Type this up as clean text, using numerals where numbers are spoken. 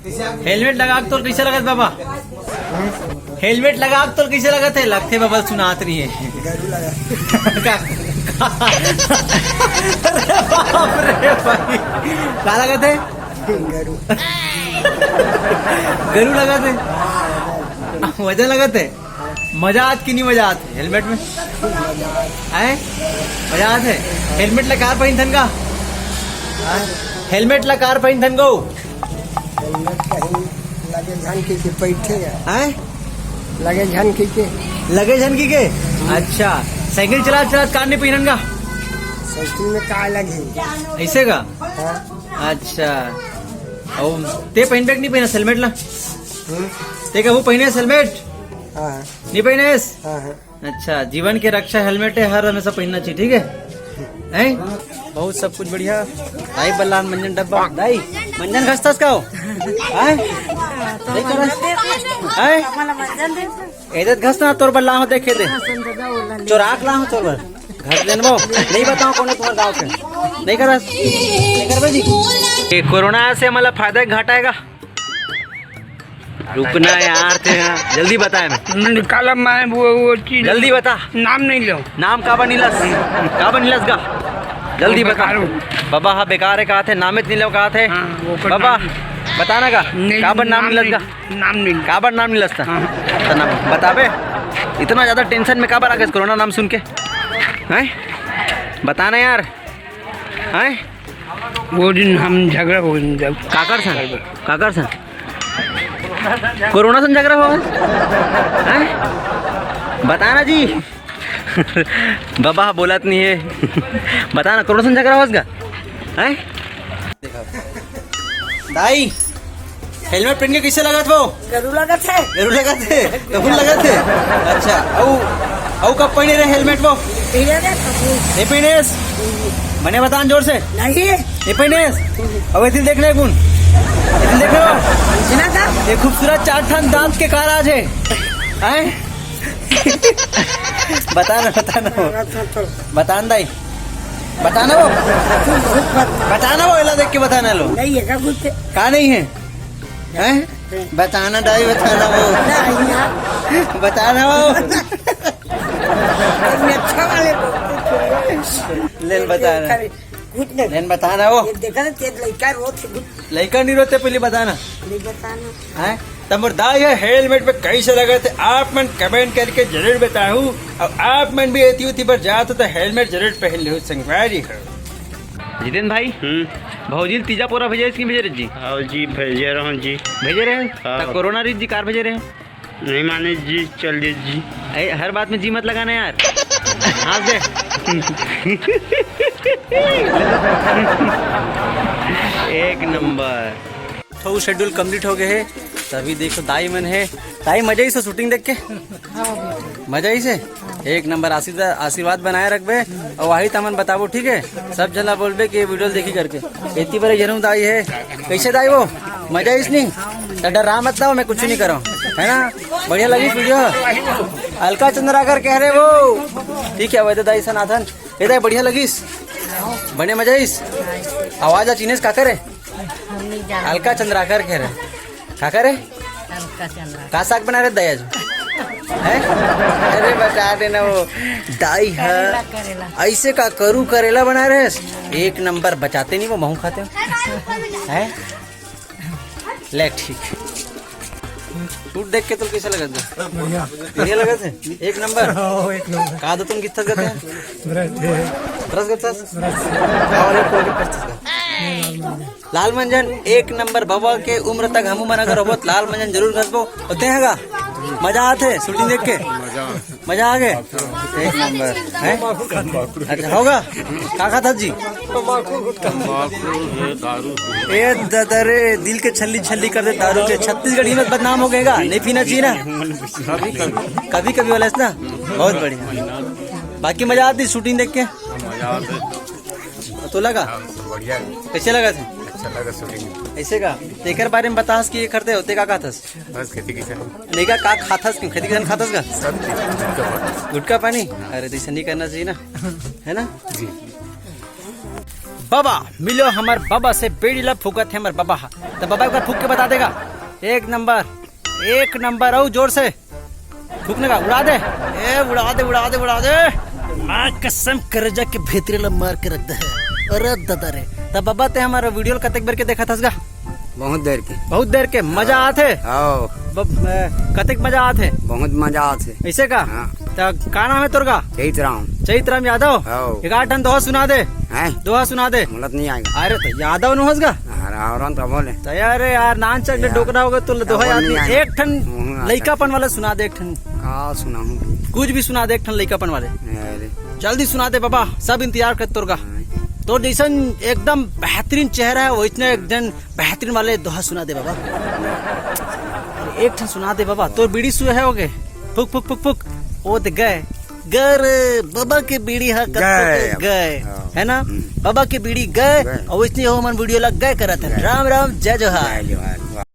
Helmet लगा के तो कैसे लगत बाबा? हेलमेट लगा के तो कैसे लगत है? लगते बाबा सुनात नहीं है। बाप रे भाई, क्या लगत है? गरू लगत है। वजन लगत है। मजा आत की नहीं मजा आत है हेलमेट में? है मजा आत है। हेलमेट ला कार पहिन थन का? हेलमेट ला कार पहिन थन को? लगे झनकी के बैठे हैं? लगे झनकी के लगे झनकी के? अच्छा, साइकिल चला चला कार नहीं पहिनन का? साइकिल में का लगे ऐसे का? हाँ? अच्छा, और ते पहिन बैग नहीं पहिना हेलमेट ला? ते का वो पहिने हेलमेट? हाँ नहीं पहिने? हाँ हाँ। अच्छा, जीवन की रक्षा हेलमेट है, हर हमेशा पहनना चाहिए, ठीक है? हैं? बहुत सब कुछ बढ़िया। दाई बल्लान मंजन डब्बा दाई मंजन घसतास का हो? हैं? एदत घसना तोर बल्ला हो देखे दे चोराक ला हो तोर बल घस लेन वो नहीं बताओ कौन है तुम्हारे गांव के? नहीं करस नहीं कर जी। ये कोरोना से हमारा फायदा है घाटा है? रुकना यार थे, जल्दी बताए मैं निकाला मैं वो चीज जल्दी बता। नाम नहीं लो। नाम काबा नीलस का जल्दी बता बाबा। हाँ बेकार है कहा थे, नामित नीलव कहा थे बाबा, बताना का काबर नाम नीलस का? नाम नहीं काबर नाम नीलस था तो नाम बताबे। इतना ज्यादा टेंशन में काबर आ गए कोरोना नाम सुन के? हैं बताना यार। हैं वो दिन हम झगड़ा हो गया काकर सन कोरोना से झगड़ा हो गया? बताना जी। बाबा बोलत नहीं है। बताना कोरोना से झगड़ा हो गया? हैं दाई हेलमेट पहन के कैसे लगत वो? गरू लगत है। गरू लगत है? कबूल लगत है? अच्छा, औ कब पहने रहे हेलमेट वो? नहीं पहने? मैंने बतान जोर से नहीं पहने? अब इधर देख ले कौन देख लो, ये खूबसूरत 4 ठन दांत के काराज है। हैं? बताना बतान दाई बताना वो इला देख के बताना लो नहीं है का नहीं है? हैं बताना दाई बताना वो अच्छा वाले लेन बताना लेन बताना वो देखा ना तेज लड़का रोते लड़का नहीं रोते पहले बताना नहीं बताना है। तब दाई हेलमेट पे कैसे लगे थे आप मन कमेंट करके जरूर बताऊं। और आप मन भी ऐसी उती पर जाते तो हेलमेट जरूर पहन लो संगवारी हो। जितेंद्र भाई भौजी तीजा पूरा भेजे इसकी भेजे जी? हाँ जी भेजे रहा हूँ जी। भेजे रहे? हाँ। कोरोना रीत जी कार भेजे रहे? नहीं माने जी चलिए जी। हर बात में जी मत लगाना यार। हाँ दे एक नंबर। तो शेड्यूल कंप्लीट हो गए है तभी देखो दाई मन है। दाई मजा ही से शूटिंग देख के? मजा ही से एक नंबर। आशीर्वाद बनाए रखबे और वही तमन बताबो, ठीक है? सब जना बोलबे कि वीडियो देखी करके इतनी बड़े जरूर दाई है। कैसे दाई वो मजा इस नहीं तो डरा मत ना, मैं कुछ नहीं करो है ना? बढ़िया लगी वीडियो? अलका चंद्राकर कह रहे वो, ठीक है? वैसे दाई सनातन ये दाई बढ़िया लगी बने मजा इस आवाज आ चीनेस का करे? अलका चंद्राकर कह रहे का करे? का साग बना रहे दया जो है? अरे बता देना वो दाई है ऐसे का करू करेला बना रहे एक नंबर। बचाते नहीं वो महू खाते हैं? ले ठीक सूट देख के तो कैसा लगा था? बढ़िया लगा थे एक नंबर। कहा तो तुम कितना गए लाल मंजन एक नंबर। बाबा के उम्र तक हम मन अगर बहुत लाल मंजन जरूर घसबो होते हैं। मजा आते शूटिंग देख के? मजा आ गए एक नंबर है। अच्छा होगा का खाता जी? ये दरे दिल के छल्ली छल्ली कर दे दारू से। छत्तीसगढ़ी में बदनाम हो गएगा, नहीं पीना चाहिए ना कभी कभी वाला ना। बहुत बढ़िया। बाकी मजा आती शूटिंग देख के? तो लगा कैसे लगा थे? ऐसे का तेकर बारे में बतास कि ये करते होते का खाथस? बस खेती किसान नहीं का खाथस क्यों? खेती किसान खाथस का गुटका पानी? अरे तो ऐसा नहीं करना चाहिए ना, है ना जी। बाबा मिलो हमार बाबा से बेड़ी ला फूकत है हमार बाबा। तो बाबा एक बार फूक के बता देगा। एक नंबर आओ जोर से फूकने का। उड़ा दे ए उड़ा दे उड़ा दे उड़ा दे। मां कसम कर जा के भीतरे ला मार के रख दे। अरे दादा रे। तब बाबा ते हमारा वीडियो कतक बार के देखा था। बहुत देर के मजा आते। आओ कतक मजा आते। बहुत मजा आते ऐसे का। हाँ। तो का नाम है तोरगा? चैतराम यादव। आओ। एक आठ दोहा सुना दे। हैं दोहा सुना दे। मुलत नहीं आएगा। अरे तो यादव नुहस गा। अरे और तो बोले तो यार नान चक डोकरा होगा तो दोहा याद नहीं। नहीं एक ठन लइकापन वाला सुना दे। एक ठन का सुनाऊं? कुछ भी सुना दे। एक ठन लइकापन वाले अरे जल्दी सुना दे बाबा। सब इंतजार कर तोरगा। तो जैसन एकदम बेहतरीन चेहरा है वैसने एकदम बेहतरीन वाले दोहा सुना दे बाबा। एक ठन सुना दे बाबा। तो बीड़ी सुए है होगे। फुक फुक फुक फुक। ओ तो गए गर बाबा के बीड़ी हा गए है ना। बाबा के बीड़ी गए और इसने हो मन वीडियो लग गए करत है। राम राम जय जोहार।